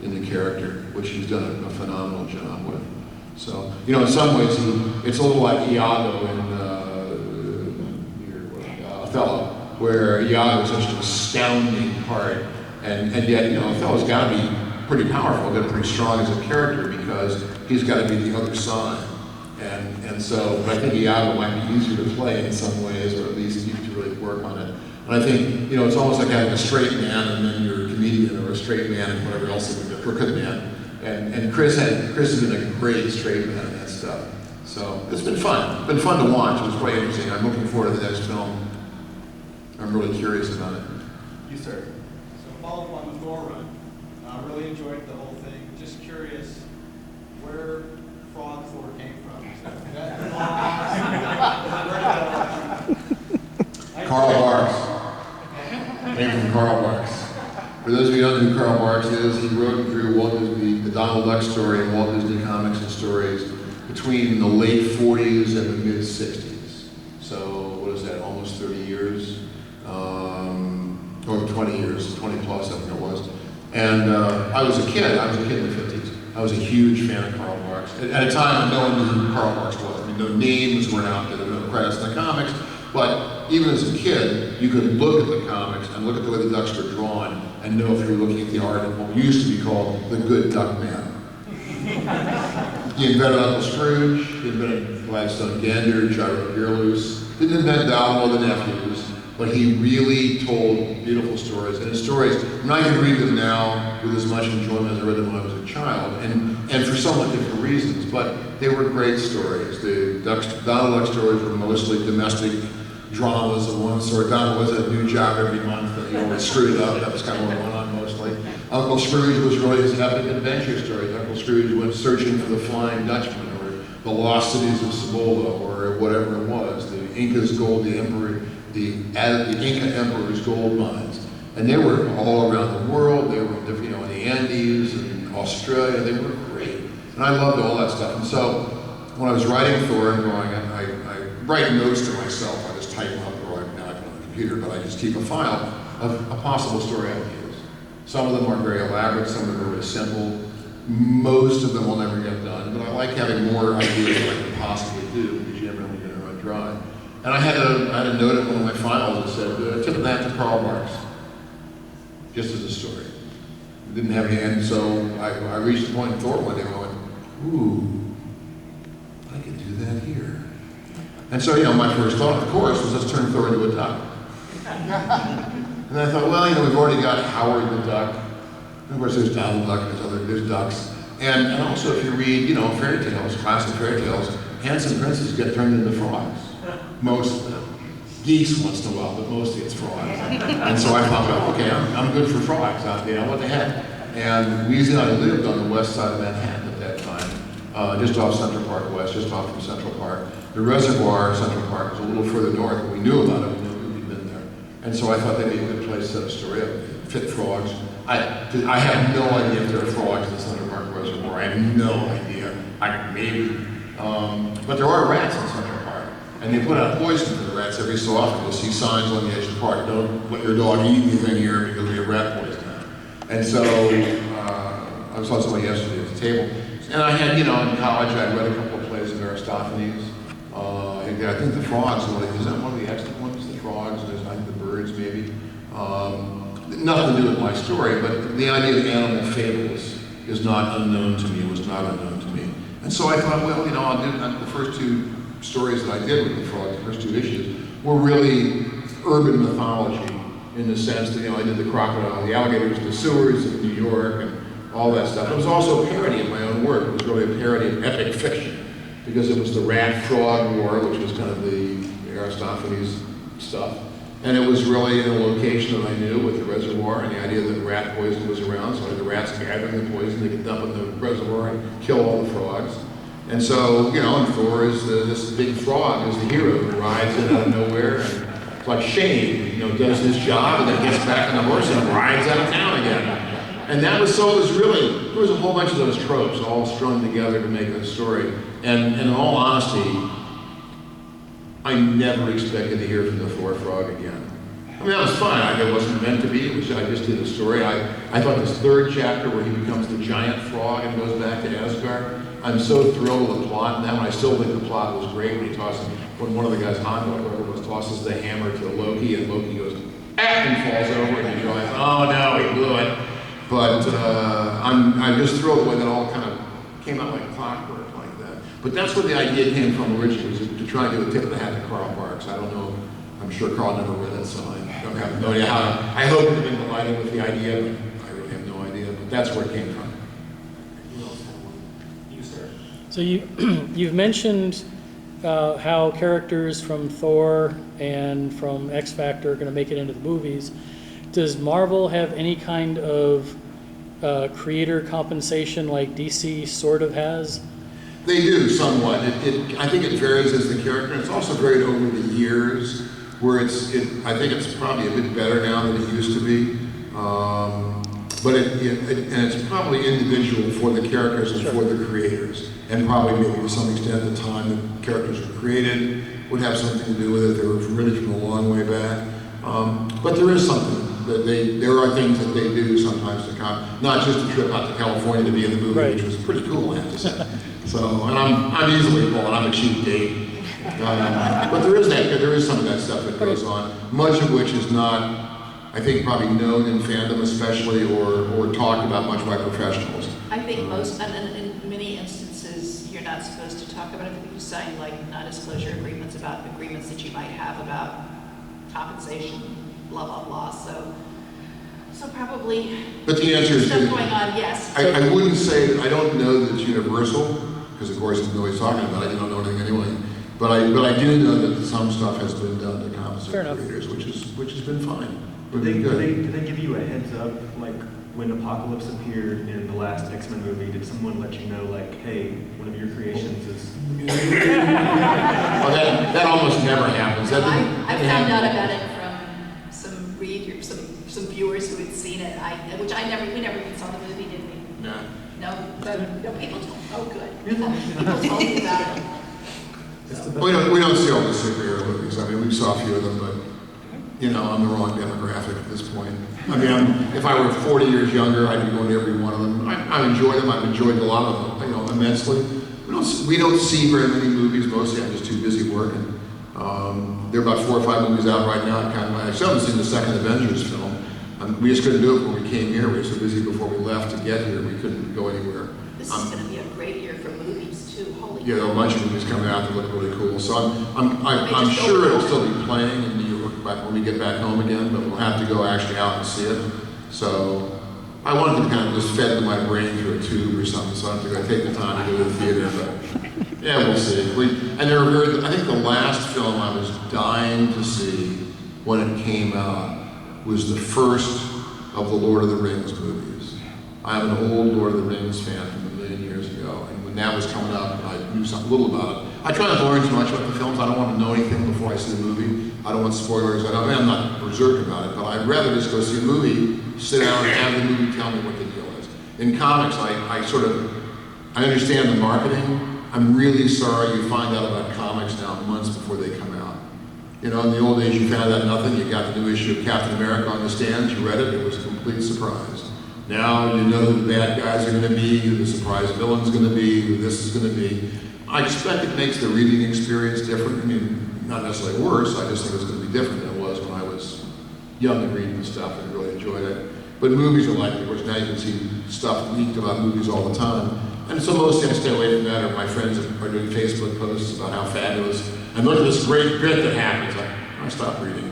in the character, which he's done a phenomenal job with. So, you know, in some ways, it's a little like Iago in Othello, where Iago is such an astounding part, and yet, you know, Othello's got to be pretty powerful, got to be pretty strong as a character, because he's got to be the other side. And so, but I think Iago might be easier to play in some ways, or at least you to really work on it. And I think, you know, it's almost like having a straight man and then you're a comedian, or a straight man and whatever else, a crooked man. And Chris has been a great straight man in that stuff. So it's been fun. It's been fun to watch. It was quite interesting. I'm looking forward to the next film. I'm really curious about it. You, sir. So following up on the Thor run, I really enjoyed the whole thing. Just curious where Frog Thor came from. Carl Barks. Came from Carl Barks. For those of you who don't know who Carl Barks is, he wrote and drew Walt Disney, the Donald Duck story and Walt Disney Comics and stories between the late 40s and the mid 60s. So what is that, almost 30 years? Or 20 years, 20 plus, I think it was. And I was a kid in the 50s. I was a huge fan of Carl Barks. At a time, no one knew who Carl Barks was. I mean, no names weren't out there, there were no credits in the comics. But even as a kid, you could look at the comics and look at the way the ducks were drawn and know if you were looking at the art of what used to be called the Good Duck Man. He invented Uncle Scrooge, he invented Gladstone Gander, Gyro Gearloose, didn't invent Donald or the Nephews, but he really told beautiful stories. And his stories, I mean, I can read them now with as much enjoyment as I read them when I was a child, and for somewhat different reasons, but they were great stories. The Donald Duck stories were mostly domestic dramas of one sort. Donald was at a new job every month, and he always screwed it up. That was kind of what went on mostly. Uncle Scrooge was really his epic adventure story. Uncle Scrooge went searching for the Flying Dutchman, or the lost cities of Cibola, or whatever it was. The Inca's gold, the Inca Emperor's gold mines. And they were all around the world. They were in different, you know, in the Andes and Australia. They were great. And I loved all that stuff. And so when I was writing Thor and drawing it, I write notes to myself. I just type them up, or now I can on the computer, but I just keep a file of a possible story ideas. Some of them are very elaborate, some of them are very simple. Most of them will never get done, but I like having more ideas than I can possibly do, because you never know when you're going to run dry. And I had a note in one of my files that said, tip of that to Carl Barks, just as a story. It didn't have any end, so I reached a point in Thor one day where I went, ooh, I can do that here. And so, you know, my first thought, of course, was let's turn Thor into a duck. And I thought, well, you know, we've already got Howard the Duck. And of course, there's Donald Duck, there's ducks. And also, if you read, you know, fairy tales, classic fairy tales, handsome princes get turned into frogs. Most of them. Geese once in a while, but mostly it's frogs. And so I thought, well, okay, I'm good for frogs. You know, what the heck? And Weezie and I lived on the west side of Manhattan at that time, just off Central Park West, just off from Central Park. The reservoir, Central Park, was a little further north, but we knew about it. We knew we'd been there. And so I thought that'd be a good place to set a story up. Fit frogs. I have no idea if there are frogs in the Central Park Reservoir. I have no idea. Maybe. But there are rats in Central Park. And they put out poison for the rats every so often. You'll see signs on the edge of the park, don't let your dog eat anything here because we have rat poison. And so, I saw somebody yesterday at the table. And I had, you know, in college, I read a couple of plays of Aristophanes. I think the frogs, is that one of the excellent ones? The frogs, and there's, I think, the birds, maybe. Nothing to do with my story, but the idea of animal fables is not unknown to me, was not unknown to me. And so I thought, well, you know, I'll do the first two stories that I did with the frogs, the first two issues, were really urban mythology in the sense that, you know, I did the crocodile, the alligators, the sewers of New York, and all that stuff. It was also a parody of my own work. It was really a parody of epic fiction, because it was the rat-frog war, which was kind of the Aristophanes stuff. And it was really in a location that I knew with the reservoir, and the idea that rat poison was around, so the rats gathering the poison, they could dump it in the reservoir and kill all the frogs. And so, you know, and Thor is this big frog is the hero who rides in out of nowhere, and it's like Shane, you know, does his job and then gets back on the horse and rides out of town again. And that was so, there was a whole bunch of those tropes all strung together to make a story. And in all honesty, I never expected to hear from the Thor frog again. I mean, that was fun. It wasn't meant to be. I just did a story. I thought this third chapter where he becomes the giant frog and goes back to Asgard, I'm so thrilled with the plot in that one. I still think the plot was great when one of the guys, Hondo, tosses the hammer to Loki, and Loki goes, ah, and falls over, and you realize, oh no, he blew it. But I'm just thrilled the way that all kind of came out like clockwork like that. But that's where the idea came from originally, was to try and do a tip of the hat to Carl Barks. I don't know, I'm sure Carl never read it, so I don't have no idea how. I hope he'd been delighted with the idea, but I really have no idea. But that's where it came from. So you've mentioned how characters from Thor and from X Factor are going to make it into the movies. Does Marvel have any kind of creator compensation like DC sort of has? They do somewhat. I think it varies as the character. It's also varied over the years, where I think it's probably a bit better now than it used to be. But it's probably individual for the characters and for the creators, and probably maybe to some extent the time the characters were created would have something to do with it. They were really from a long way back. But there is something that there are things that they do sometimes to not just a trip out to California to be in the movie, right, which was pretty cool, I have to say. So, and I'm easily born. I'm a cheap date. But there is some of that stuff that goes on, much of which is not, I think, probably known in fandom especially, or talked about much by professionals. I think most, and in many instances, you're not supposed to talk about it. I think you sign like non-disclosure agreements about agreements that you might have about compensation, blah, blah, blah. So probably but the answer is stuff going on, yes. I wouldn't say, I don't know that it's universal, because of course nobody's talking about it, you don't know anything anyway. But I do know that some stuff has been done to compensate creators, which has been fine. Did they give you a heads up, like when Apocalypse appeared in the last X-Men movie? Did someone let you know, like, hey, one of your creations is? Well, that almost never happens. I found out about it from some viewers who had seen it. We never even saw the movie, did we? No. No, people told. Oh, good. People told me about it. We don't see all the superhero movies. I mean, we saw a few of them, but I'm the wrong demographic at this point. I mean, if I were 40 years younger, I'd be going to every one of them. I enjoy them. I've enjoyed a lot of them, immensely. We don't see very many movies. Mostly, I'm just too busy working. There are about 4 or 5 movies out right now. I still haven't seen the second Avengers film. We just couldn't do it when we came here. We were so busy before we left to get here. We couldn't go anywhere. This is going to be a great year for movies too. Holy. Yeah, there are a bunch of movies coming out that look really cool. So I'm sure it'll still be playing in New York when we get back home again, but we'll have to go actually out and see it. So I wanted to kind of just fed to my brain through a tube or something, so I have to go take the time to go to the theater. But yeah, we'll see. I think the last film I was dying to see when it came out was the first of the Lord of the Rings movies. I'm an old Lord of the Rings fan from a million years ago, and when that was coming up, I knew something little about it. I try not to learn too much about the films. I don't want to know anything before I see the movie. I don't want spoilers. I'm not berserk about it, but I'd rather just go see a movie, sit down and have the movie tell me what the deal is. In comics, I understand the marketing. I'm really sorry you find out about comics now months before they come out. In the old days, you found out nothing. You got the new issue of Captain America on the stands. You read it. It was a complete surprise. Now you know who the bad guys are going to be, who the surprise villain's going to be, who this is going to be. I expect it makes the reading experience different. I mean, not necessarily worse. I just think it's going to be different than it was when I was young and reading the stuff and really enjoyed it. But movies are like it, whereas now you can see stuff leaked about movies all the time. And so mostly I stay away from that, or my friends are doing Facebook posts about how fabulous, and look at this great bit that happens. I stop reading.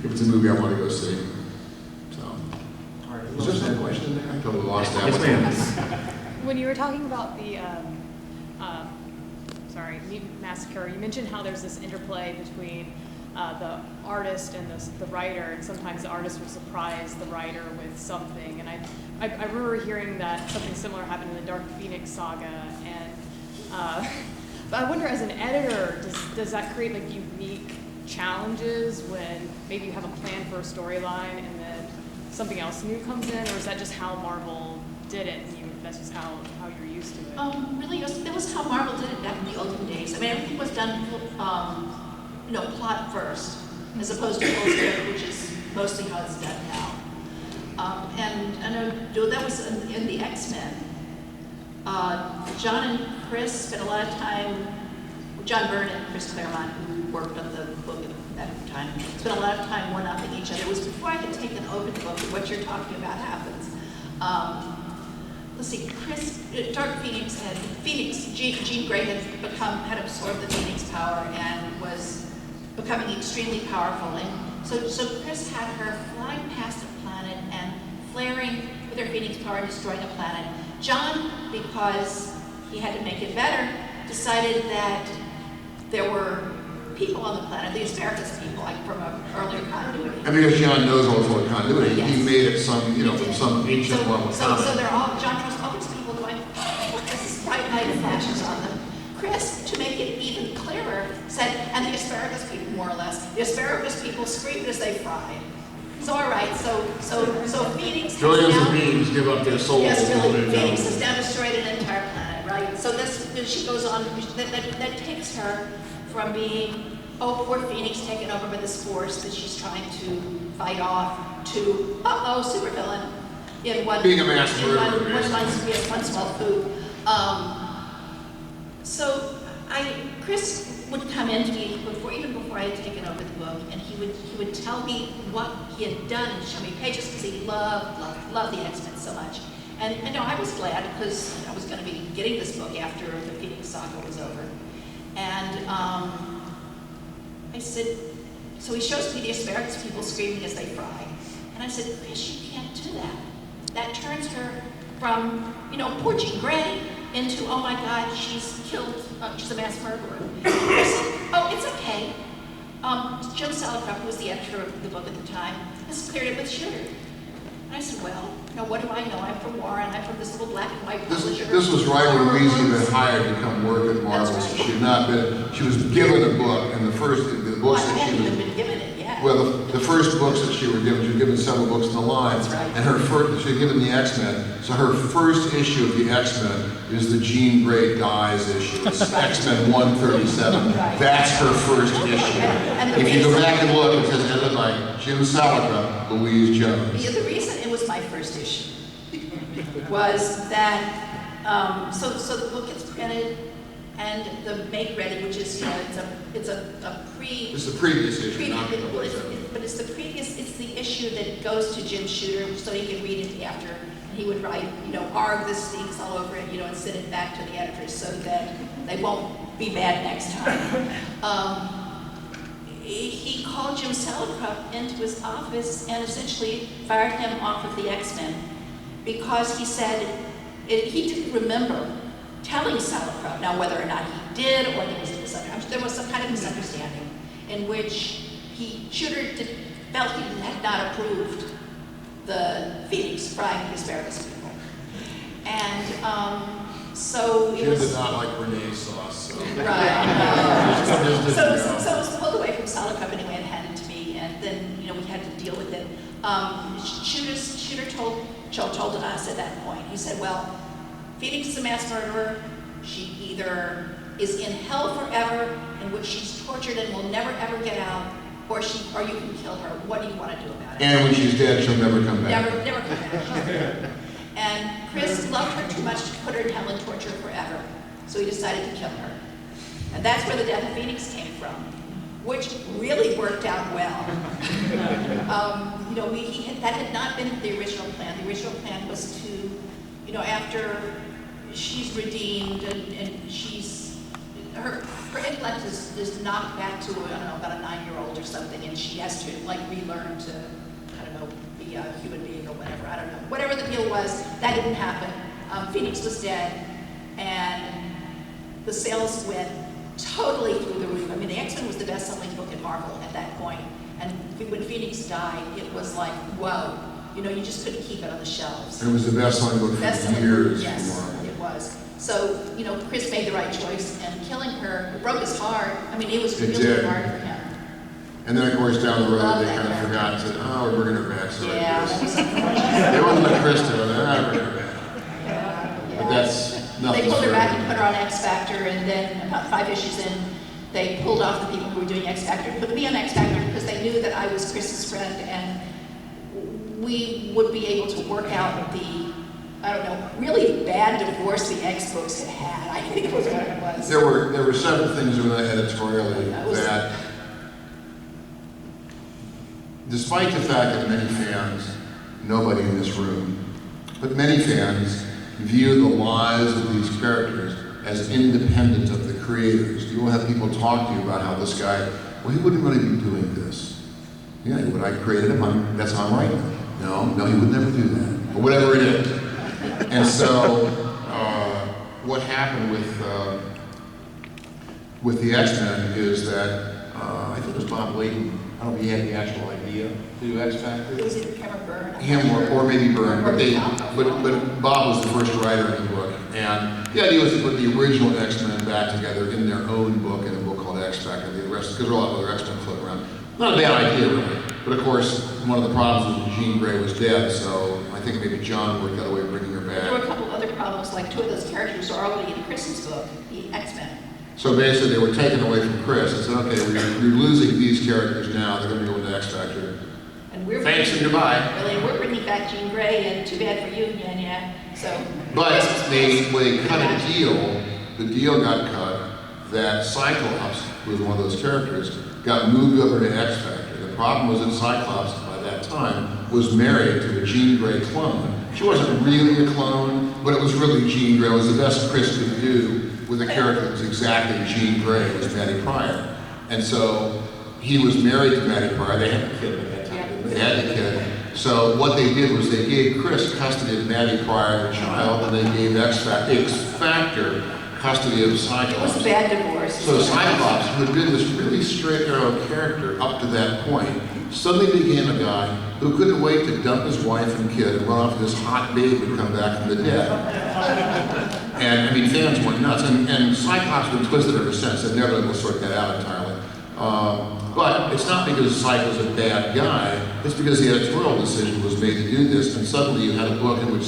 If it's a movie I want to go see. So, was there some question there? I totally lost that. Yes, ma'am. When you were talking about the Mutant Massacre, you mentioned how there's this interplay between the artist and the writer, and sometimes the artist will surprise the writer with something. And I remember hearing that something similar happened in the Dark Phoenix saga. And but I wonder, as an editor, does that create like unique challenges when maybe you have a plan for a storyline and then something else new comes in, or is that just how Marvel did it, and that's just how you're used to it? Really, that was how Marvel did it back in the olden days. I mean, everything was done, plot first, as opposed to full script, which is mostly how it's done now. And I know that was in the X-Men. John and Chris spent a lot of time, John Byrne and Chris Claremont, who worked on the book at that time, spent a lot of time one-upping each other. It was before I had taken over the book, and what you're talking about happens. Let's see, Dark Phoenix Jean Grey had absorbed the Phoenix power and was becoming extremely powerful. And so Chris had her flying past a planet and flaring with her Phoenix power and destroying a planet. John, because he had to make it better, decided that there were people on the planet, the asparagus people, like from an earlier continuity. And because John knows all the continuity, Yes. he made it some, from some ancient Marvel So comic. they're all, John trusts all these people going, this is bright light flashes on them. Chris, to make it even clearer, said, and the asparagus people, more or less, the asparagus people screamed as they fried. So all right, so Phoenix has Billions now, of beings give up their souls. yes, to really, live Phoenix down. has now destroyed an entire planet, right? So she goes on, that takes her from being, oh, poor Phoenix taken over by this force that she's trying to fight off, to, supervillain in one, Being a mass in murderer, one small poop. So Chris would come in to me even before I had taken over the book, and he would tell me what he had done and show me pages because he loved the X-Men so much. And I was glad because I was going to be getting this book after the Phoenix saga was over. And I said, so he shows me the asparagus people screaming as they fry. And I said, Chris, you can't do that. That turns her from, poor Jean Grey into, oh my God, she's killed, she's a mass murderer. I said, oh, it's okay. Jim Salicrup, who was the editor of the book at the time, has cleared it with Shooter. And I said, well, what do I know? I'm from Warren, I'm from this little black and white publisher. This was right when Weezie had been hired to come work at Marvel. That's right. So she had not been, she was given a book, and the books I that hadn't she even was, been given it yet. well, the first books that she was given several books in the line. That's right. And she was given the X-Men. So her first issue of the X-Men is the Jean Grey Dies issue. It's X-Men 137. Right. That's her first issue. And If you go back and look, it says edited by Jim Salicrup, Louise Jones. The reason it was my first issue was that, so the book gets printed and the make ready, which is, it's a It's the previous issue, not the but it's the previous, it's the issue that goes to Jim Shooter so he can read it after. And he would write, arg, this stinks all over it, and send it back to the editors so that they won't be bad next time. He called Jim Salicrup into his office and essentially fired him off of the X-Men because he said he didn't remember telling Salicrup, now whether or not he did or there was some kind of misunderstanding in which Shooter felt he had not approved the Phoenix frying the asparagus people. And so it Jim was... did not like Renee sauce. So. Right. So So it was pulled away from Salicrup anyway and handed to me, and then we had to deal with it. Shooter told us at that point. He said, "Well, Phoenix is a mass murderer. She either is in hell forever, in which she's tortured and will never ever get out, or you can kill her. What do you want to do about it?" And when she's dead, she'll never come back. Never come back. And Chris loved her too much to put her in hell and torture her forever, so he decided to kill her. And that's where the death of Phoenix came from, which really worked out well. That had not been the original plan. The original plan was to, after she's redeemed and she's, her intellect is knocked back to, about a 9-year-old or something, and she has to relearn to, be a human being or whatever, I don't know. Whatever the deal was, that didn't happen. Phoenix was dead, and the sales went totally through the roof. I mean, the X-Men was the best-selling book in Marvel at that point, and when Phoenix died, it was like, whoa, you just couldn't keep it on the shelves. It was the best-selling book for years. Yes, for Marvel. it was. So, Chris made the right choice, and killing her broke his heart. I mean, it was It really did. hard for him. And then, of course, down the road, Love they that kind of character. forgot to, we're bringing her back. Sorry, Yeah, that Chris. was unfortunate. They wouldn't let Chris do it. We're bringing her back. Yeah. But that's nothing. They pulled her back and put her on X Factor, and then about 5 issues in, they pulled off the people who were doing X Factor, put me on X Factor because they knew that I was Chris's friend and we would be able to work out the, I don't know, really bad divorce the X books had had. I think was what it was. There were several things in that editorially that, despite the fact that many fans, nobody in this room, but many fans view the lives of these characters as independent of the creators. You will have people talk to you about how this guy, well, he wouldn't really be doing this. Yeah, he would. I created him. That's how I'm writing. No, he would never do that. Or whatever it is. And so, what happened with the X-Men is that I think it was Bob Layton. I don't know if he had the actual idea to do X Factor. It was either him or Byrne. Him or maybe Byrne, but Bob was the first writer in the book, and the idea was to put the original X-Men back together in their own book, in a book called X Factor. The rest, because there are a lot of other X-Men floating around. Not a bad idea, really. But of course, one of the problems was Jean Grey was dead, so I think maybe John worked out a way of bringing her back. There were a couple other problems, like two of those characters are already in Chris's book, the X-Men. So basically, they were taken away from Chris and said, okay, we're losing these characters now, they're going to go into X Factor. And we're Thanks and goodbye. Really, we're bringing back Jean Grey, and too bad for you, yeah. So. But they cut a deal, the deal got cut, that Cyclops, who was one of those characters, got moved over to X Factor. The problem was that Cyclops, by that time, was married to a Jean Grey clone. She wasn't really a clone, but it was really Jean Grey. It was the best Chris could do with a character that was exactly Jean Grey. It was Maddie Pryor. And so he was married to Maddie Pryor. They had a kid at that time. They had the kid. So what they did was they gave Chris custody of Maddie Pryor, the child, and they gave X Factor custody of Cyclops. It was a bad divorce. So Cyclops, who had been this really straight arrow character up to that point, suddenly became a guy who couldn't wait to dump his wife and kid and run off with this hot babe and come back from the dead. And I mean, fans went nuts. And Cyclops has been twisted ever since. They've never been able to sort that out entirely. But it's not because Cyclops is a bad guy. It's because the editorial decision was made to do this. And suddenly you had a book in which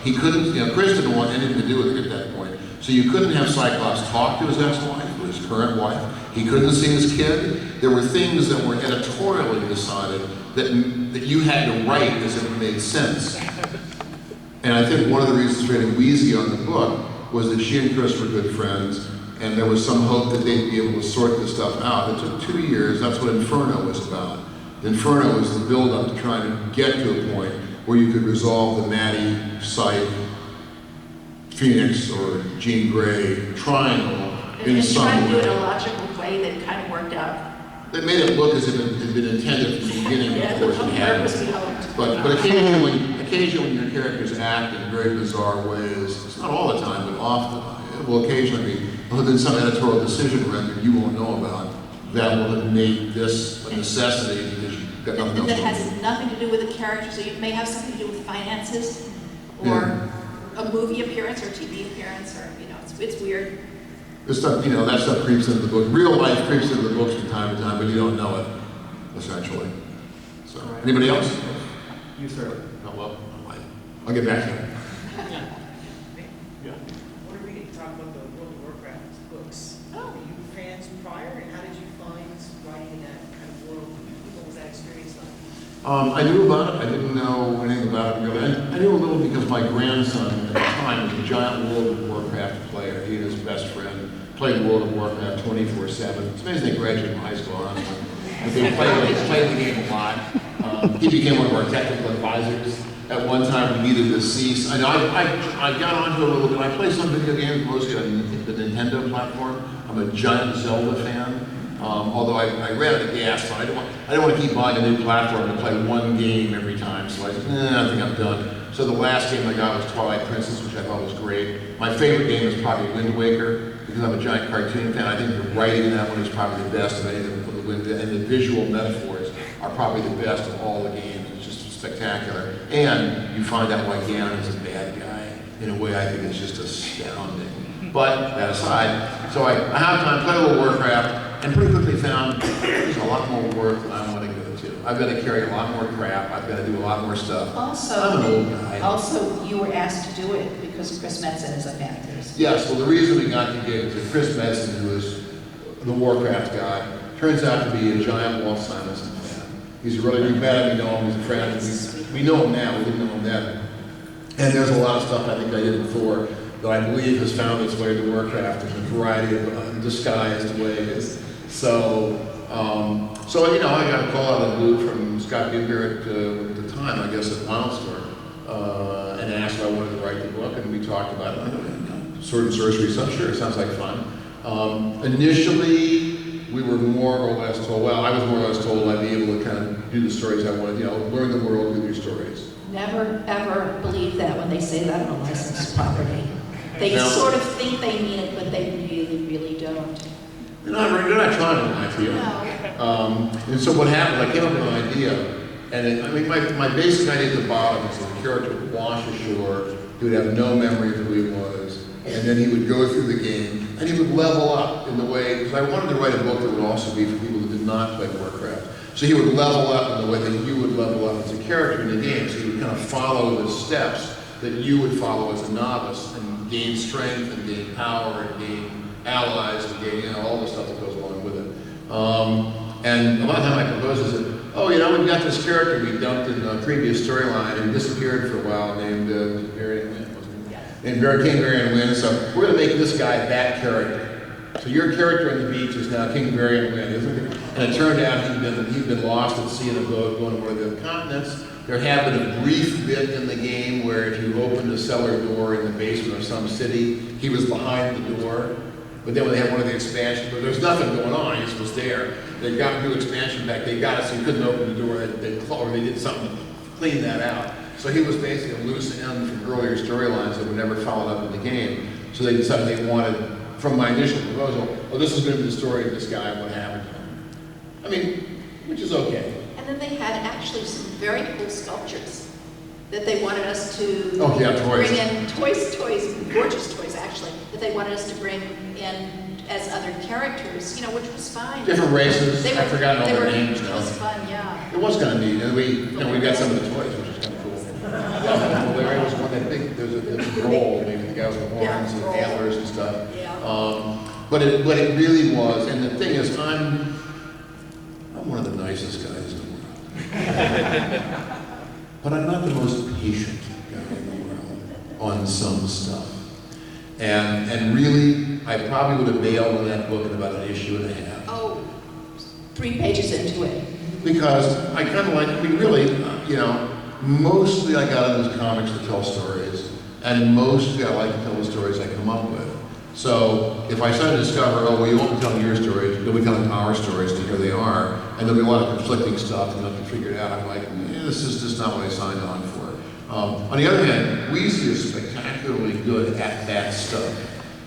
he couldn't, Chris didn't want anything to do with it at that point. So you couldn't have Cyclops talk to his ex-wife or his current wife. He couldn't see his kid. There were things that were editorially decided that you had to write as if it made sense. And I think one of the reasons for getting Weezie on the book was that she and Chris were good friends, and there was some hope that they'd be able to sort this stuff out. It took 2 years. That's what Inferno was about. Inferno was the build-up to trying to get to a point where you could resolve the Maddie, Psyche, Phoenix or Jean Grey triangle in some way. And trying to do it in a logical way that kind of worked out. They made it look as if it had been intended from the beginning, of course it hadn't. But occasionally when your characters act in very bizarre ways, it's not all the time, but often, it will occasionally be, other than some editorial decision rendered you won't know about, that will have made this a necessity because you've got nothing else to do. That has nothing to do with the character, so it may have something to do with finances, or a movie appearance or TV appearance, or it's weird. This stuff, that stuff creeps into the book. Real life creeps into the books from time to time, but you don't know it, essentially. So, anybody else? You, sir. No, well, I'll get back to you. What are we going to talk about the World of Warcraft books? Oh. Were you fans prior, and how did you find writing in that kind of world? What was that experience like? I knew about it. I didn't know anything about it really. I knew a little because my grandson at the time was a giant World of Warcraft player. He and his best friend played World of Warcraft 24/7. It's amazing they graduated from high school, honestly. But they played the game a lot. He became one of our technical advisors. At one time, we needed to cease. I got onto it a little bit. I play some video games, mostly on the Nintendo platform. I'm a giant Zelda fan. Although I ran out of gas, so I didn't want to keep buying a new platform and play one game every time. So I said, I think I'm done. So the last game I got was Twilight Princess, which I thought was great. My favorite game is probably Wind Waker, because I'm a giant cartoon fan. I think the writing in that one is probably the best of any of them, and the visual metaphors are probably the best of all the games. It's just spectacular. And you find out why Ganon is a bad guy in a way I think is just astounding. But that aside, so I have time, play a little Warcraft, and pretty quickly found there's a lot more work than I want to go to. I've got to carry a lot more crap. I've got to do a lot more stuff. Also, I'm an old guy. Also, you were asked to do it because Chris Metzen is a fan of yours. Yes, well, the reason we got the gig is that Chris Metzen, who is the Warcraft guy, turns out to be a giant Walt Simonson fan. He's really bad. We know him. He's a friend. We know him now. We didn't know him then. And there's a lot of stuff I think I did before that I believe has found its way to Warcraft in a variety of disguised ways. So you know, I got a call out of the blue from Scott Gimber at the time, I guess, at Wildstorm, and asked if I wanted to write the book, and we talked about it. Sword and sorcery stuff, sure, it sounds like fun. Initially, we were more or less told, well, I was more or less told I'd be able to kind of do the stories I wanted, you know, learn the world with your stories. Never, ever believe that when they say that on a licensed property. They No. sort of think they mean it, but they really, really don't. They're not trying to lie to you. No. And so what happened, I came up with an idea, and I mean, my basic idea at the bottom is that the character would wash ashore, he would have no memory of who he was, and then he would go through the game, and he would level up in the way, because I wanted to write a book that would also be for people who did not play Warcraft. So he would level up in the way that you would level up as a character in the game, so he would kind of follow the steps that you would follow as a novice, and gain strength, and gain power, and gain allies, and gain, you know, all the stuff that goes along with it. And a lot of time I propose is that, oh, you know, we've got this character we dumped in a previous storyline and disappeared for a while named Varian Wynn, wasn't it? Named King Varian Wynn, so we're going to make this guy that character. So your character on the beach is now King Varian Wynn, isn't it? And it turned out he'd been lost at sea in a boat going to one of the continents. There had been a brief bit in the game where if you opened a cellar door in the basement of some city, he was behind the door. But then when they had one of the expansions, but there was nothing going on, he just was there. They got a new expansion back, they got it so you couldn't open the door, or they did something to clean that out. So he was basically a loose end from earlier storylines that were never followed up in the game. So they decided they wanted, from my initial proposal, oh, this is going to be the story of this guy and what happened to him. I mean, which is okay. And then they had actually some very cool sculptures that they wanted us to Oh, yeah, toys. bring in, toys, gorgeous toys actually, that they wanted us to bring in as other characters, you know, which was fine. Different races, I've forgotten all their names It now. was fun, yeah. It was kind of neat, and we got some of the toys, which is kind of cool. Yeah, there was one that big, there's a roll, maybe the guy with the horns and antlers and stuff. Yeah. But it really was, and the thing is, I'm one of the nicest guys in the world. But I'm not the most patient guy in the world on some stuff. And really, I probably would have bailed on that book in about an issue and a half. Oh, 3 pages into it. Because I kind of like, I mean, really, you know, mostly I got into comics to tell stories, and mostly I like to tell the stories I come up with. So if I suddenly discover, oh, well, you won't be telling your stories, you'll be telling our stories, and here they are, and there'll be a lot of conflicting stuff, and I have to figure it out. I'm like, this is just not what I signed on for. On the other hand, Weezie is spectacularly good at that stuff,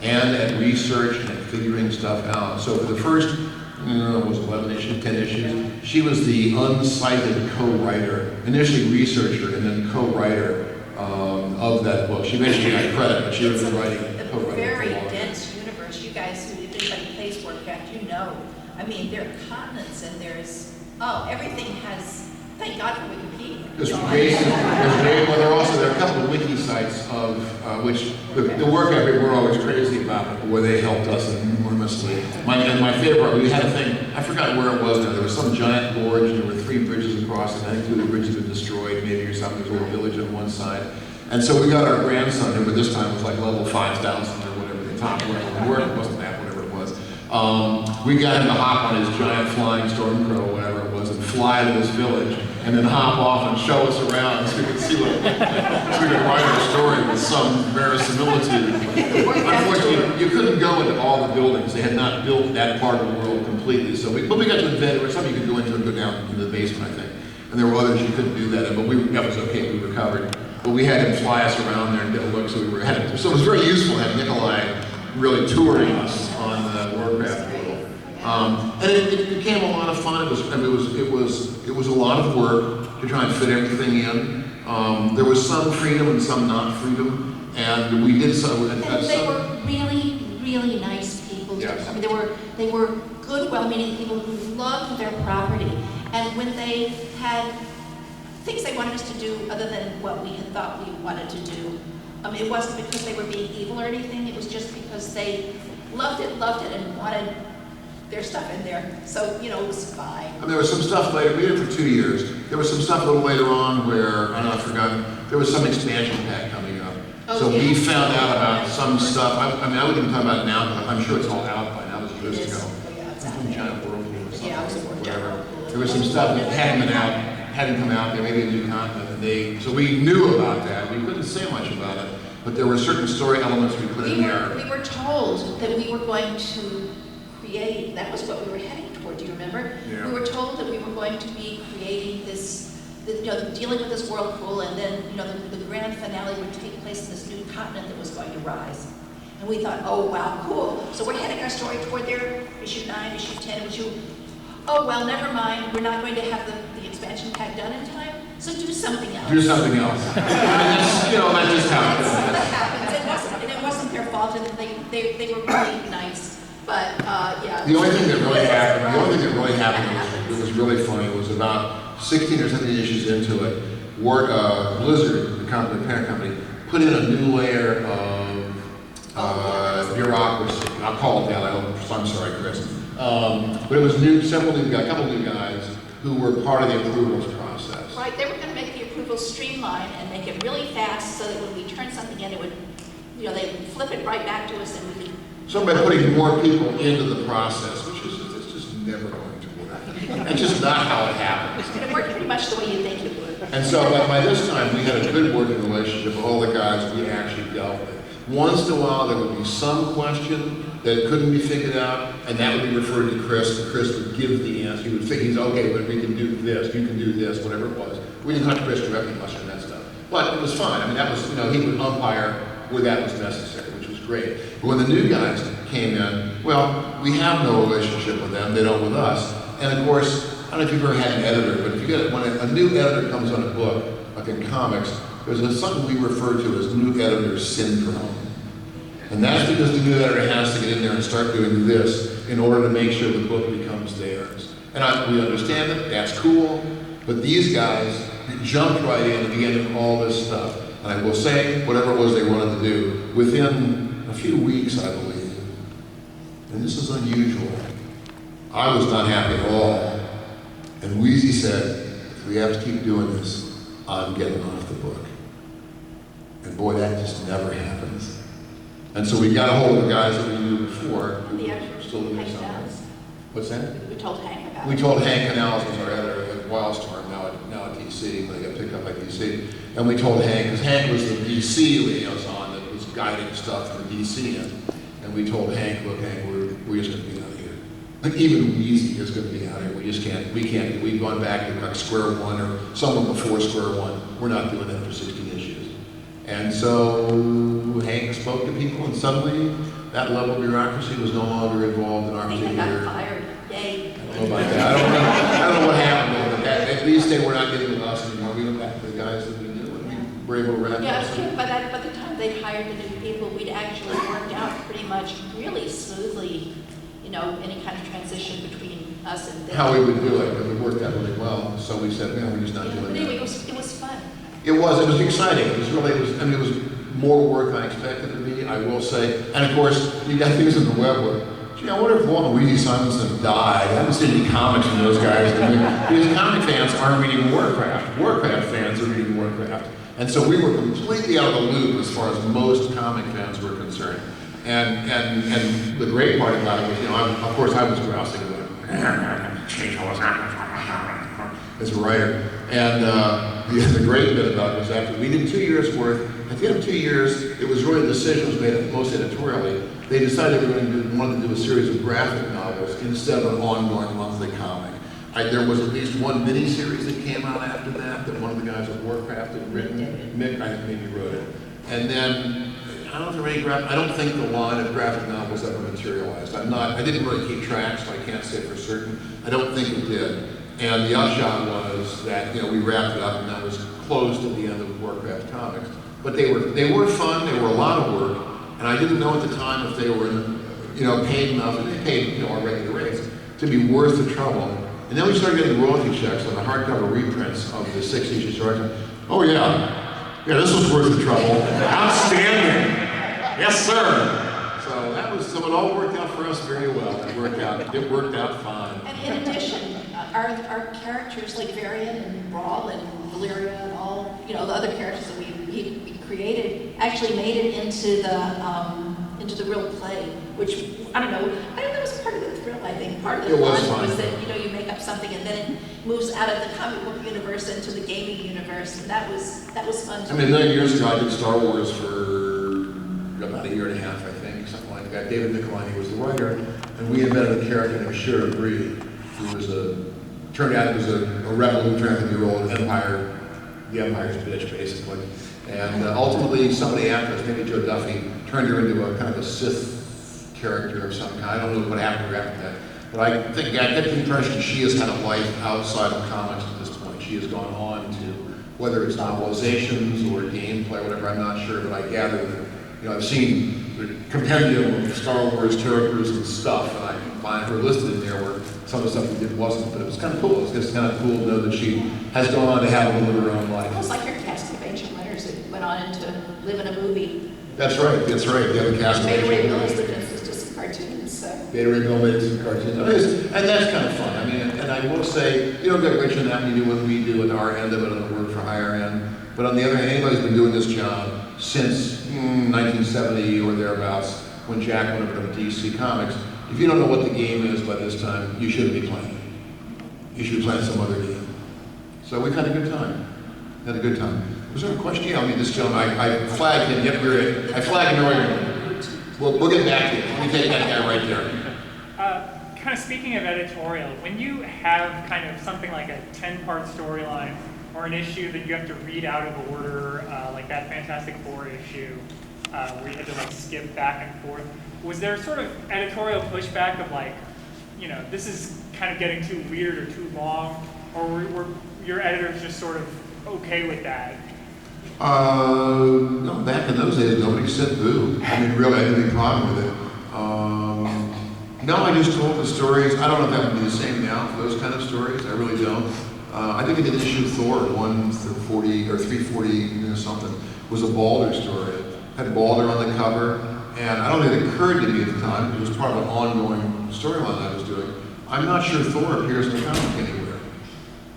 and at research and at figuring stuff out. So for the first, it was 11 issues, 10 issues, she was the unsighted co-writer, initially researcher and then co-writer of that book. She eventually got credit, but she was writing, co-writing. Very dense universe. You guys, if anybody plays Warcraft, you know. I mean, there are continents and there's, everything has, thank God for Wikipedia. There's great, well, there are a couple of wiki sites of which the Warcraft we're always crazy about, where they helped us enormously. My favorite, we had a thing, I forgot where it was now, there was some giant gorge, and there were 3 bridges across, and I think 2 of the bridges were destroyed, maybe or something, there was a little village on one side. And so we got our grandson, who this time was like level 5,000 or whatever, the top level of work, it wasn't that, whatever it was. We got him to hop on his giant flying stormcrow, or whatever it was, and fly to this village, and then hop off and show us around so we could see what it looked like. So we could write our story with some verisimilitude. Unfortunately, you couldn't go into all the buildings. They had not built that part of the world completely. So we got to invent, there were some you could go into and go down into the basement, I think. And there were others you couldn't do that in, but that was okay, we recovered. But we had him fly us around there and get a look, so so it was very useful having Nikolai really touring us on the Warcraft world. And it became a lot of fun. It was a lot of work to try and fit everything in. There was some freedom and some not freedom, and we did some. And they were really, really nice people. Yes. I mean, they were good, well-meaning people who loved their property, and when they had things they wanted us to do other than what we had thought we wanted to do, it wasn't because they were being evil or anything. It was just because they loved it, and wanted there's stuff in there. So, you know, it was fine. I mean, there was some stuff later, we did it for 2 years. There was some stuff a little later on where, I don't know, I've forgotten, there was some expansion pack coming up. Oh, So yeah. we found out about some stuff, I mean, I wouldn't even talk about it now, but I'm sure it's all out by now, it was It years is. ago. Oh, yeah, it's out Some there. giant whirlpool or something, Yeah, it was a giant whatever. whirlpool. There was some stuff that hadn't come out, there maybe a new continent, and so we knew about that, we couldn't say much about it, but there were certain story elements we put in there. We were told that we were going to create, that was what we were heading toward, do you remember? Yeah. We were told that we were going to be creating this, dealing with this whirlpool, and then, the grand finale would take place in this new continent that was going to rise. And we thought, oh, wow, cool. So we're heading our story toward there, issue 9, issue 10, oh, well, never mind, we're not going to have the expansion pack done in time, so do something else. Do something else. I mean, that's, that's just how it That goes. happens. It wasn't their fault, and they were really nice, but, yeah. The only thing that really happened, it was really funny, was about 16 or 17 issues into it, Blizzard, the parent company, put in a new layer of bureaucracy. I'll call it that, I'm sorry, Chris. But it was a couple new guys who were part of the approvals process. Right, they were going to make the approval streamline and make it really fast so that when we turn something in, it would, they would flip it right back to us and we could. So by putting more people into the process, which is it's just never going to work. That's just not how it happens. It worked pretty much the way you think it would. And so by this time, we had a good working relationship with all the guys we actually dealt with. Once in a while, there would be some question that couldn't be figured out, and that would be referred to Chris, and Chris would give the answer. He would think he's okay, but we can do this, you can do this, whatever it was. We didn't have Chris directly much on that stuff. But it was fine. I mean, that was, he would umpire where that was necessary, which was great. But when the new guys came in, well, we have no relationship with them, they don't with us. And of course, I don't know if you've ever had an editor, but if you get when a new editor comes on a book, like in comics, there's something we refer to as new editor syndrome. And that's because the new editor has to get in there and start doing this in order to make sure the book becomes theirs. And we understand it, that's cool, but these guys jumped right in and began doing all this stuff. And I will say, whatever it was they wanted to do, within a few weeks, I believe, and this is unusual, I was not happy at all. And Weezie said, if we have to keep doing this, I'm getting off the book. And boy, that just never happens. And so we got a hold of the guys that we knew before, who The were editor, still doing Hank something. Canales. What's that? We told Hank about it. We told Hank Canales was our editor at Wildstorm, now at DC, when they got picked up by DC. And we told Hank, because Hank was the DC liaison that was guiding stuff from the DC end. And we told Hank, look, Hank, we're just going to be out of here. Like even Weezie is going to be out here. We've gone back to like square one or someone before square one. We're not doing that for 16 issues. And so Hank spoke to people, and suddenly that level of bureaucracy was no longer involved in our I think I particular. got fired. Yay. I don't know about that. I don't know what happened, but at least they were not getting with us anymore. We went back to the guys that we knew, and we were able to wrap Yeah, up it was some. true. By the time they'd hired the new people, we'd actually worked out pretty much really smoothly, any kind of transition between us and them. How we would do it, and it worked out really well. So we said, we're just not Yeah, doing but that. anyway, it was fun. It was exciting. It was more work than I expected it to be, I will say. And of course, you got things in the web where, gee, I wonder if Walt and Louise Simonson died. I haven't seen any comics from those guys. Because comic fans aren't reading Warcraft. Warcraft fans are reading Warcraft. And so we were completely out of the loop as far as most comic fans were concerned. And the great part about it was, of course I was grousing about change all as a writer. And the great bit about it was after we did 2 years worth, at the end of 2 years, it was really a decision was made most editorially. They decided they wanted to do a series of graphic novels instead of an ongoing monthly comic. There was at least one mini-series that came out after that one of the guys at Warcraft had written. Mick, I think maybe wrote it. And then, I don't think the line of graphic novels ever materialized. I didn't really keep track, so I can't say for certain. I don't think it did. And the upshot was that, we wrapped it up and that was closed at the end of Warcraft comics. But they were fun, they were a lot of work, and I didn't know at the time if they were, paid enough, and they paid, our regular rates, to be worth the trouble. And then we started getting royalty checks on the hardcover reprints of the 6 issues. Oh yeah, this was worth the trouble. Outstanding. Yes, sir. So so it all worked out for us very well. It worked out fine. And in addition, our characters like Varian and Brawl and Valyria and all, the other characters that we created actually made it into the real play, which I don't know that was part of the thrill. I think part of the fun was that you make up something and then it moves out of the comic book universe into the gaming universe, and that was fun. I mean, 9 years ago I did Star Wars for about a year and a half, I think, something like that. David Nicolini was the writer, and we invented a character named Shira Bree, who was turned out he was a rebel who turned out to be your old Empire, the Empire's bitch, basically. And ultimately, somebody after us, maybe Joe Duffy, turned her into a kind of a Sith character of some kind. I don't know what happened to her after that. But I get the impression she has had a life outside of comics at this point. She has gone on to, whether it's novelizations or gameplay, whatever, I'm not sure, but I gather that, I've seen the compendium of Star Wars characters and stuff, and I can find her listed in there where some of the stuff we did wasn't, but it was kind of cool. It's just kind of cool to know that she has gone on to have a little of her own life. Almost like your cast of ancient letters that went on to live in a movie. That's right. The other cast of Beta Ray ancient Mills letters. that just did some cartoons. So. Beta Ray Bill made some cartoons. And that's kind of fun. I mean, and I will say, you don't get rich in that when you do what we do at our end of it on the work for hire end. But on the other hand, anybody's been doing this job since 1970 or thereabouts, when Jack went over to DC Comics. If you don't know what the game is by this time, you shouldn't be playing it. You should be playing some other game. So we've had a good time. Was there a question? Yeah, I mean, this gentleman, I flagged him. Yep, you're it. I flagged him earlier. We'll get back to you. Let me take that guy right there. Kind of speaking of editorial, when you have kind of something like a 10-part storyline or an issue that you have to read out of order, like that Fantastic Four issue, where you had to skip back and forth, was there sort of editorial pushback of this is kind of getting too weird or too long, or were your editors just sort of okay with that? No, back in those days, nobody said boo. I mean, really, I didn't have any problem with it. No, I just told the stories. I don't know if that would be the same now for those kind of stories. I really don't. I think I did issue Thor 140 or 340 something. Was a Balder story. Had Balder on the cover, and I don't think it occurred to me at the time. It was part of an ongoing storyline I was doing. I'm not sure Thor appears in the comic anywhere.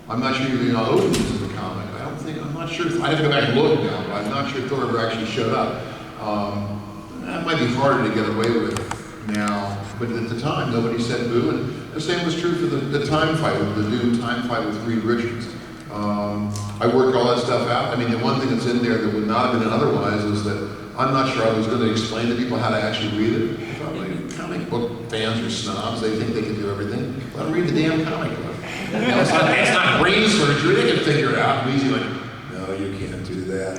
I'm not sure Odin is in the comic. I'm not sure. I'd have to go back and look now, but I'm not sure Thor ever actually showed up. That might be harder to get away with now, but at the time, nobody said boo, and the same was true for the time fight, the Doom time fight with Reed Richards. I worked all that stuff out. I mean, the one thing that's in there that would not have been otherwise is that I'm not sure I was going to explain to people how to actually read it. I thought, comic book fans are snobs. They think they can do everything. Let them read the damn comic book. It's not brain surgery. They can figure it out. Weezie no, you can't do that.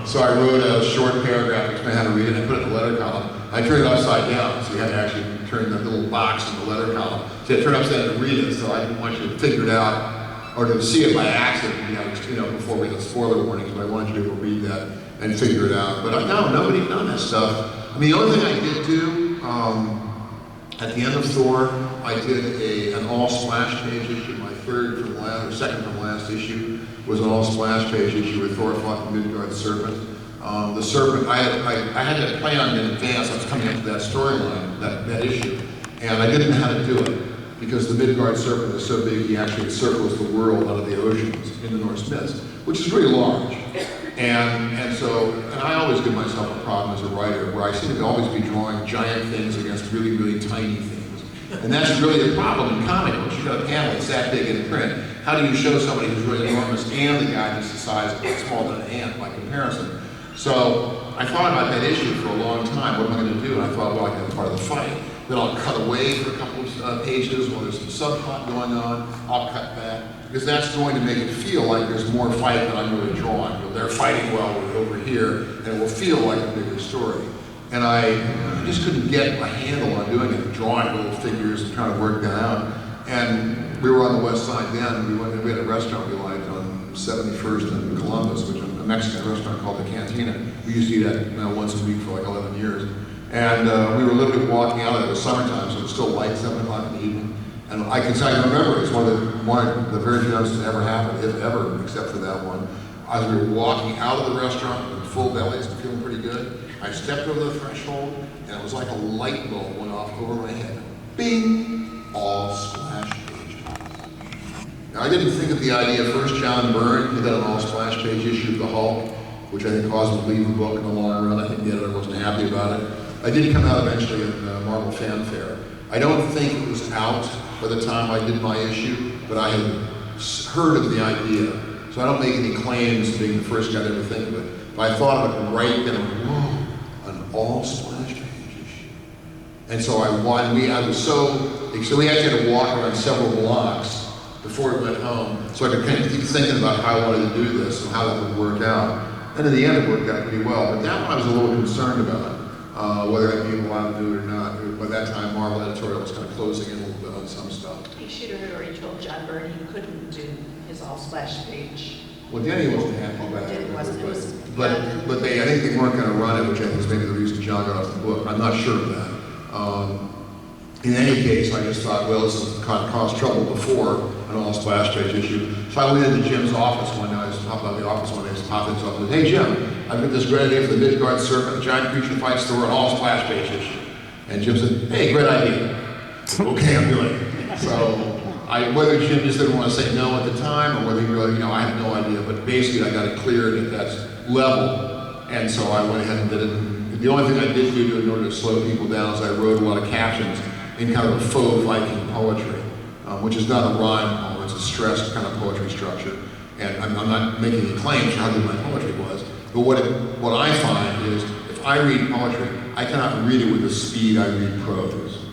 So I wrote a short paragraph explaining how to read it, and I put it in the letter column. I turned it upside down, so you had to actually turn the little box in the letter column. So you had to turn it upside down to read it, so I didn't want you to figure it out or to see it by accident, before we had spoiler warnings, but I wanted you to read that and figure it out. But no, nobody done that stuff. I mean, the only thing I did do, at the end of Thor, I did an all splash page issue. My second from last issue was an all splash page issue where Thor fought the Midgard serpent. The serpent, I had to plan on in advance. I was coming into that storyline, that issue, and I didn't know how to do it because the Midgard serpent is so big he actually encircles the world out of the oceans in the Norse myths, which is really large. And I always give myself a problem as a writer where I seem to always be drawing giant things against really, really tiny things. And that's really the problem in comic books. You've got a panel that's that big in print. How do you show somebody who's really enormous and the guy that's the size of a small than an ant by comparison? So I thought about that issue for a long time. What am I going to do? And I thought, well, I can have part of the fight. Then I'll cut away for a couple of pages while there's some subplot going on. I'll cut back. Because that's going to make it feel like there's more fight than I'm really drawing. They're fighting well over here, and it will feel like a bigger story. And I just couldn't get a handle on doing it, drawing little figures and trying to work that out. And we were on the west side then. We had a restaurant we liked on 71st and Columbus, which is a Mexican restaurant called the Cantina. We used to eat at once a week for like 11 years. And we were literally walking out. It was summertime, so it was still light, 7 o'clock in the evening. And I can remember it's one of the very few times it's ever happened, if ever, except for that one. As we were walking out of the restaurant, and full bellies and feeling pretty good. I stepped over the threshold, and it was like a light bulb went off over my head. Bing! All splash page. Now, I didn't think of the idea first. John Byrne, he got an all splash page issue of the Hulk, which I think caused him to leave the book in the long run. I think the editor wasn't happy about it. I did come out eventually in Marvel Fanfare. I don't think it was out by the time I did my issue, but I had heard of the idea. So I don't make any claims to being the first guy to ever think of it. But I thought of it right then, whoa, an all splash page issue. And so I was so we actually had to walk around several blocks before we went home, so I could kind of keep thinking about how I wanted to do this and how that would work out. And in the end, it worked out pretty well. But that one I was a little concerned about, whether I'd be allowed to do it or not. By that time, Marvel Editorial was kind of closing in a little bit on some stuff. Hey, Shooter had already told John Byrne he couldn't do his all splash page. Well, Danny wasn't happy about It wasn't, it was. but I think they weren't going to run it, which I think is maybe the reason John got off the book. I'm not sure of that. In any case, I just thought, well, this has caused trouble before an all splash page issue. So I went into Jim's office one night. I was popped out of the office one day. I was popped into his office. Hey, Jim, I've got this great idea for the Midgard Serpent. A giant creature fights Thor, an all splash page issue. And Jim said, hey, great idea. Okay, I'm doing it. So whether Jim just didn't want to say no at the time, or whether he really, I have no idea. But basically, I got it cleared at that level, and so I went ahead and did it. And the only thing I did do in order to slow people down is I wrote a lot of captions in kind of a faux Viking poetry, which is not a rhyme poem; it's a stressed kind of poetry structure. And I'm not making any claims for how good my poetry was, but what I find is if I read poetry, I cannot read it with the speed I read prose.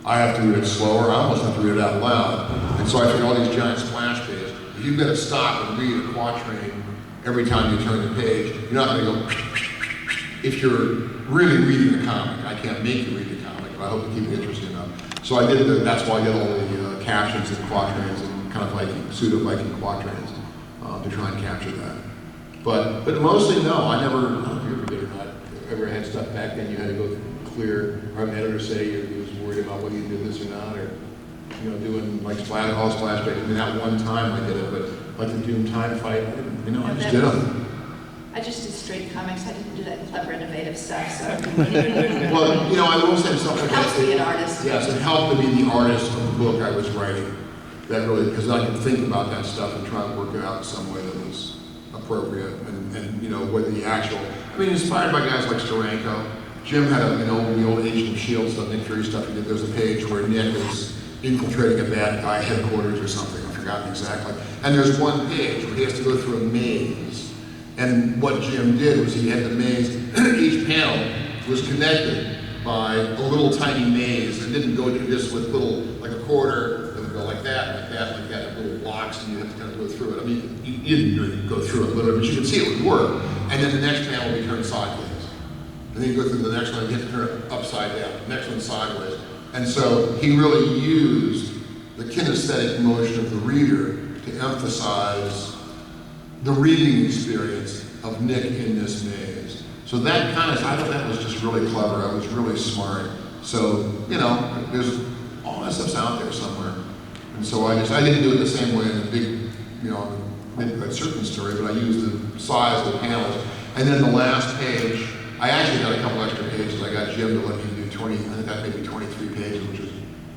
I have to read it slower. I almost have to read it out loud. And so I figure all these giant splash pages, if you've got to stop and read a quatrain every time you turn the page, you're not going to go if you're really reading the comic. I can't make you read the comic, but I hope to keep it interesting enough. So I did that's why I did all the captions and quatrains and kind of Viking, pseudo-Viking quatrains to try and capture that. But mostly, no, I don't know if you ever did or not. Ever had stuff back then you had to go clear, or an editor say you was worried about whether you did this or not, or doing like all splash pages. I mean, that one time I did it, but like the Doom Time fight, I didn't, I just did them. I just did straight comics. I didn't do that clever, innovative stuff. So. Well, I will say something. It helps to be an artist. Yes, it helped to be the artist of the book I was writing. That really, because I could think about that stuff and try and work it out in some way that was appropriate, and whether the actual. I mean, inspired by guys like Steranko. Jim had the old Agent of S.H.I.E.L.D. stuff, Nick Fury stuff he did. There's a page where Nick is infiltrating a bad guy headquarters or something. I've forgotten exactly. And there's one page where he has to go through a maze. And what Jim did was he had the maze, each panel was connected by a little tiny maze. It didn't go just with little, like a quarter, it would go like that, little blocks, and you have to kind of go through it. I mean, you didn't really go through it literally, but you could see it would work. And then the next panel would be turned sideways. And then you go through the next one, and you have to turn it upside down, the next one sideways. And so he really used the kinesthetic motion of the reader to emphasize the reading experience of Nick in this maze. So that I thought that was just really clever. I was really smart. So, there's all that stuff's out there somewhere. And so I didn't do it the same way in a big, Midgard Serpent story, but I used the size of the panels. And then the last page, I actually got a couple extra pages. I got Jim to let me do 20, I think that may be 23 pages,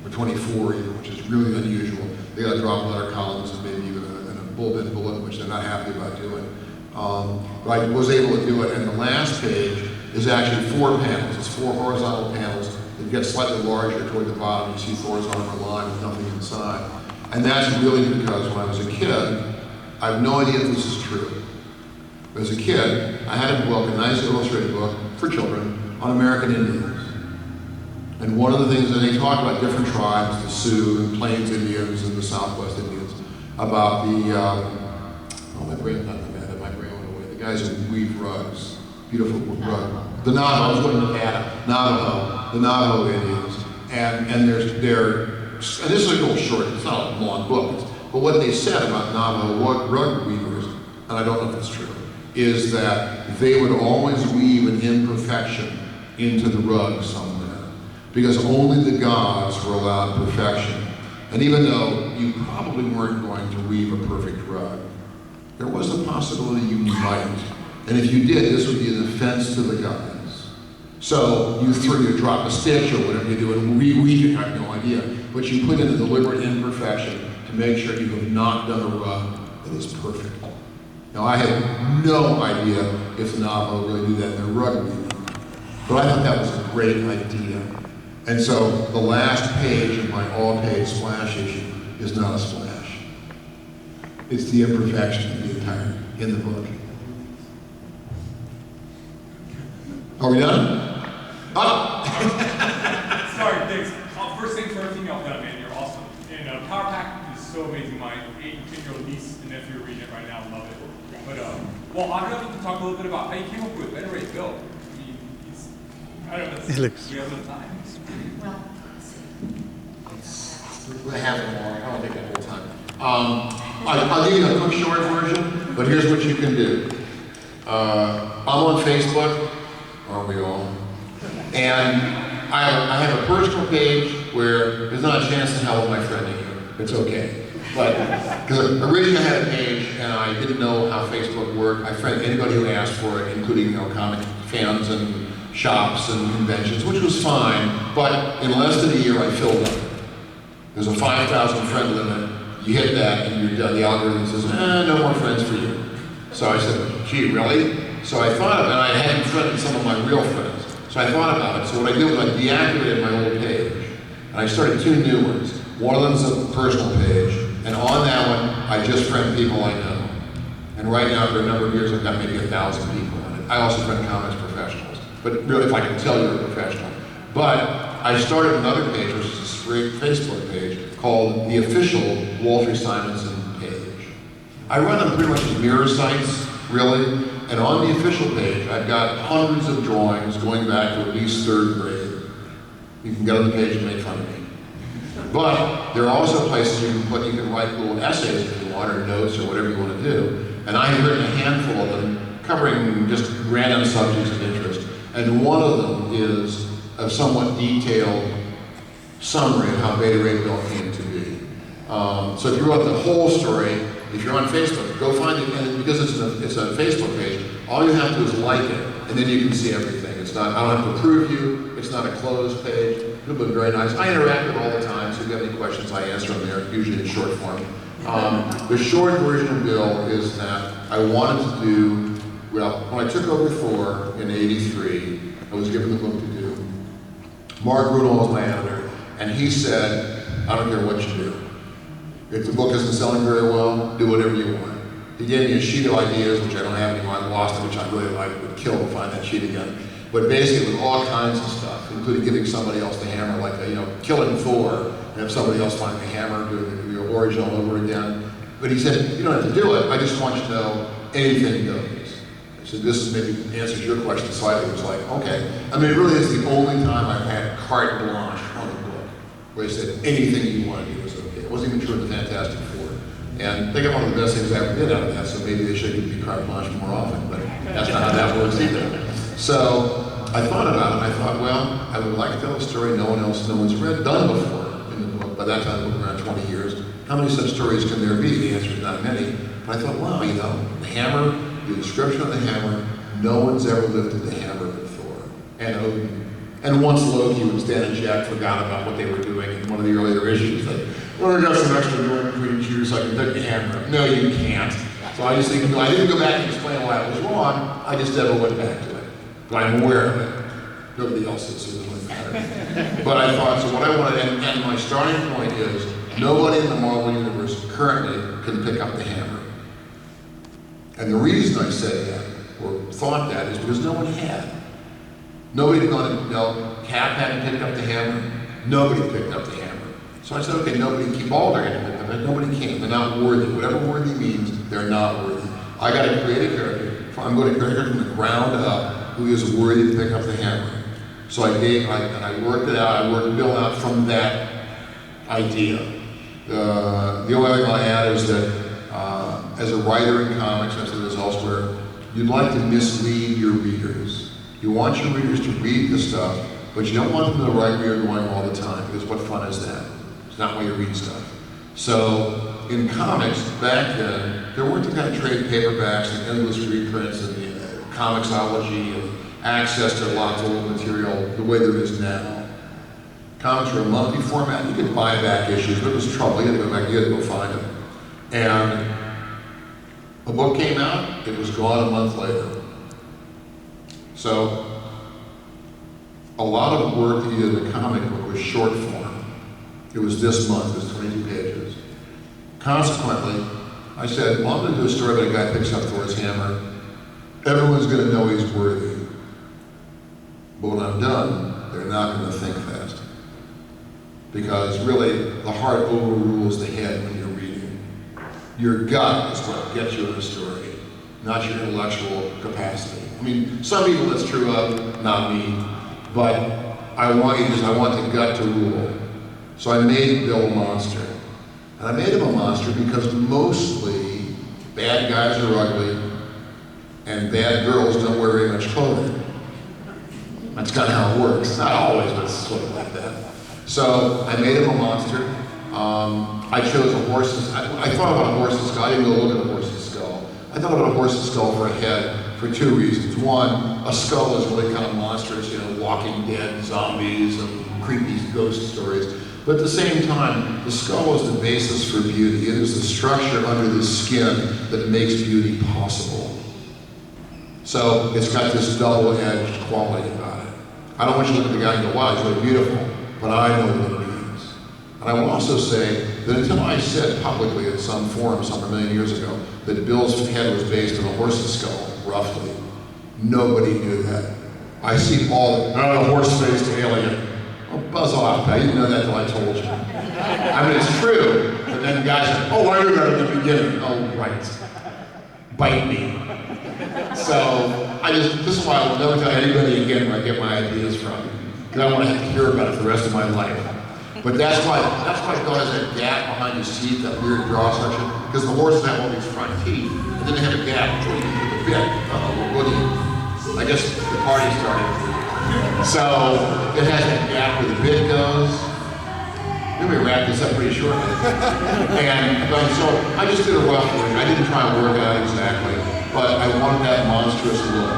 or 24 even, which is really unusual. They got to drop letter columns and maybe even a bullet, which they're not happy about doing. But I was able to do it, and the last page is actually 4 panels. It's 4 horizontal panels that get slightly larger toward the bottom. You see Thor's armor line with nothing inside. And that's really because when I was a kid, I have no idea if this is true. But as a kid, I had a book, a nice illustrated book for children on American Indians. And one of the things that they talk about different tribes, the Sioux and Plains Indians and the Southwest Indians, about my brain went away. The guys who weave rugs, beautiful rug. The Navajo, I was going to Navajo, the Navajo Indians, and this is a little short. It's not a long book, but what they said about Navajo rug weavers, and I don't know if it's true, is that they would always weave an imperfection into the rug somewhere, because only the gods were allowed perfection. And even though you probably weren't going to weave a perfect rug, there was a possibility you might. And if you did, this would be an offense to the guys. So you drop a stitch or whatever you do, and you have no idea. But you put in a deliberate imperfection to make sure you have not done a rub that is perfect. Now, I had no idea if the novel would really do that in their rug reading. But I thought that was a great idea. And so the last page of my all-page splash issue is not a splash. It's the imperfection of the entire, in the book. Are we done? Oh! Sorry, thanks. First thing for everything y'all done, man, you're awesome. And Power Pack is so amazing. My 8-10-year-old niece and nephew are reading it right now and love it. But, well, I don't know if you can talk a little bit about how you came up with Better Rate Bill. I mean, I don't know, we have no time. Well, We're gonna have it more. I don't think that whole time. I'll give you a quick short version, but here's what you can do. I'm on Facebook, aren't we all? And I have a personal page where there's not a chance in hell of my friend here. It's okay. But, because originally I had a page and I didn't know how Facebook worked. I friended anybody who asked for it, including comic fans and shops and conventions, which was fine. But in less than a year, I filled up. There's a 5,000 friend limit. You hit that and you're done. The algorithm says, no more friends for you. So I said, gee, really? So I thought of it, and I hadn't friended some of my real friends. So I thought about it. So what I did was I deactivated my old page. And I started 2 new ones. One of them's a personal page. And on that one, I just friend people I know. And right now, for a number of years, I've got maybe 1,000 people on it. I also friend comics professionals. But really, if I can tell you're a professional. But I started another page, which is a straight Facebook page, called the official Walt and Louise Simonson page. I run them pretty much as mirror sites, really. And on the official page, I've got hundreds of drawings going back to at least 3rd grade. You can get on the page and make fun of me. But there are also places you can write little essays if you want, or notes, or whatever you want to do. And I have written a handful of them, covering just random subjects of interest. And one of them is a somewhat detailed summary of how Beta Ray Bill came to be. So if you wrote the whole story, if you're on Facebook, go find it, and because it's a Facebook page, all you have to do is like it, and then you can see everything. It's not, I don't have to approve you, it's not a closed page. It'll be very nice. I interact with it all the time, so if you have any questions, I answer them there, usually in short form. The short version of Bill is that I wanted to do, well, when I took over Thor in '83, I was given the book to do. Mark Rudolph was my editor, and he said, I don't care what you do. If the book isn't selling very well, do whatever you want. He gave me a sheet of ideas, which I don't have anymore. I lost it, which I really like. It would kill to find that sheet again. But basically, with all kinds of stuff, including giving somebody else the hammer, like killing Thor, and have somebody else find the hammer, doing the origin all over again. But he said, you don't have to do it. I just want you to know anything goes. So this is maybe answers your question slightly. It was like, okay. I mean, it really is the only time I've had carte blanche on a book, where he said anything you want to do is okay. It wasn't even true of the Fantastic Four. And they got one of the best things I ever did out of that, so maybe they should give me carte blanche more often, but that's not how that works either. So I thought about it, and I thought, well, I would like to tell a story no one's done before in the book. By that time, the book around 20 years. How many such stories can there be? The answer is not many. But I thought, wow, the hammer, the description of the hammer, no one's ever lifted the hammer but Thor and Odin. And once Loki and Stan and Jack forgot about what they were doing in one of the earlier issues, like, well, we got some extra Northern Queen Jews, so I can take the hammer up. No, you can't. So I just think, no, I didn't go back and explain why it was wrong. I just never went back to it. But I'm aware of it. Nobody else is, so it doesn't really matter. But I thought, so what I wanted, and my starting point is, nobody in the Marvel Universe currently can pick up the hammer. And the reason I said that, or thought that, is because no one had. Nobody had gone and, Cap hadn't picked up the hammer. Nobody picked up the hammer. So I said, okay, nobody can keep all their hand. Nobody can. They're not worthy. Whatever worthy means, they're not worthy. I got to create a character. I'm going to create a character from the ground up who is worthy to pick up the hammer. So I worked it out. I worked Bill out from that idea. The only thing I'll add is that as a writer in comics, as it is elsewhere, you'd like to mislead your readers. You want your readers to read the stuff, but you don't want them to write where you're going all the time, because what fun is that? It's not why you read stuff. So in comics, back then, there weren't the kind of trade paperbacks and endless reprints and comicsology and access to lots of old material the way there is now. Comics were a monthly format. You could buy back issues, but it was trouble. You had to go back, you had to go find them. And a book came out, it was gone a month later. So a lot of the work that you did in the comic book was short form. It was this month, it was 22 pages. Consequently, I said, well, I'm going to do a story about a guy picks up Thor's hammer. Everyone's going to know he's worthy. But when I'm done, they're not going to think fast. Because really, the heart overrules the head when you're reading. Your gut is what gets you in the story, not your intellectual capacity. I mean, some people that's true of, not me, but I want the gut to rule. So I made Bill a monster. And I made him a monster because mostly bad guys are ugly and bad girls don't wear very much clothing. That's kind of how it works. Not always, but it's sort of like that. So I made him a monster. I chose a horse's, I thought about a horse's skull. I didn't go look at a horse's skull. I thought about a horse's skull for a head for two reasons. One, a skull is really kind of monstrous, you know, Walking Dead, zombies, and creepy ghost stories. But at the same time, the skull is the basis for beauty. It is the structure under the skin that makes beauty possible. So it's got this double-edged quality about it. I don't want you to look at the guy and go, wow, he's really beautiful, but I know what it means. And I will also say that until I said publicly at some forum some 1 million years ago that Bill's head was based on a horse's skull, roughly, nobody knew that. I see all the horse-faced alien. Oh, buzz off, pal. You didn't know that till I told you. I mean, it's true, but then the guy said, oh, I knew that at the beginning. Oh, right. Bite me. So, this is why I will never tell anybody again where I get my ideas from, because I don't want to have to hear about it for the rest of my life. But that's why Bill has that gap behind his teeth, that weird jaw section, because the horses have all these front teeth, and then they have a gap between the bit. I guess the party started. So it has that gap where the bit goes. Maybe we wrap this up pretty shortly. And so I just did a rough work. I didn't try and work it out exactly, but I wanted that monstrous look.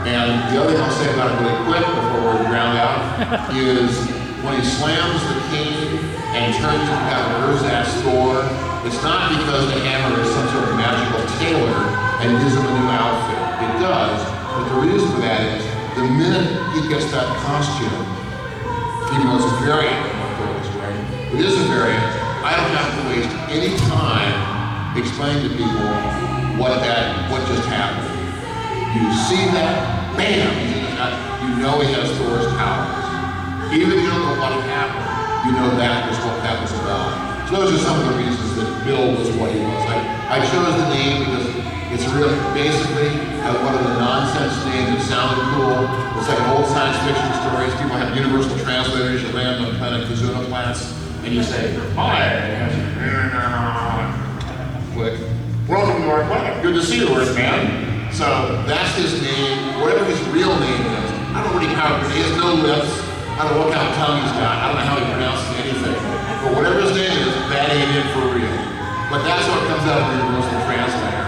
And the other thing I'll say about it really quick before we're drowned out is when he slams the cane and turns into kind of ersatz Thor, it's not because the hammer is some sort of magical tailor and gives him a new outfit. It does, but the reason for that is the minute he gets that costume, even though it's a variant of what Thor was wearing, it is a variant, I don't have to waste any time explaining to people what just happened. You see that, bam, you know he has Thor's powers. Even if you don't know what happened, you know that was what that was about. So those are some of the reasons that Bill was what he was. I chose the name because it's really basically one of the nonsense names that sounded cool. It's like old science fiction stories. People have universal translators. You land on planet Kazuna plants and you say, hi, click. Welcome to our planet. Good to see you, Earth man. So that's his name. Whatever his real name is, I don't really count. He has no lips. I don't know what kind of tongue he's got. I don't know how he pronounces anything. But whatever his name is, that ain't it for real. But that's what comes out of the universal translator.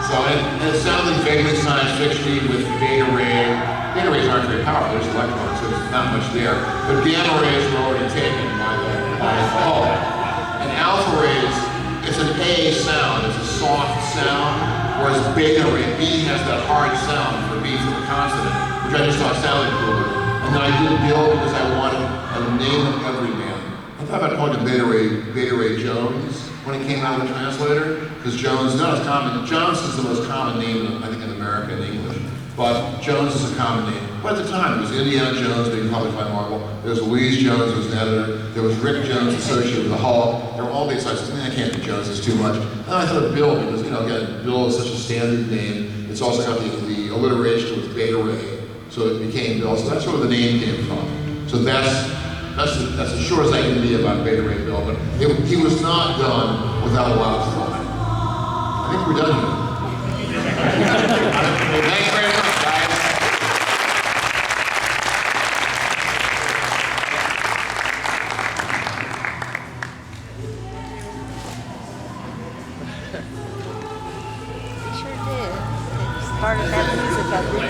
So it sounded vaguely science fiction-y with beta ray. Beta rays aren't very powerful, there's electrons, so there's not much there. But gamma rays were already taken by the Hull. And alpha rays, it's an A sound, it's a soft sound, whereas beta ray, B has that hard sound for B for the consonant, which I just thought sounded cooler. And then I did Bill because I wanted a name of every man. I thought about calling him Beta Ray Jones when he came out of the translator, because Jones is not as common. Jones is the most common name, I think, in America in English. But Jones is a common name. But at the time, it was Indiana Jones being published by Marvel. There was Louise Jones, who was an editor. There was Rick Jones associated with the Hull. There were all these sites. I can't be Jones, it's too much. And I thought of Bill, because, again, Bill is such a standard name. It's also got the alliteration with Beta Ray. So it became Bill. So that's where the name came from. So that's as sure as I can be about Beta Ray Bill. But he was not done without a lot of thought. I think we're done here. Thanks very much, guys. It sure did. It's part of that music Exactly.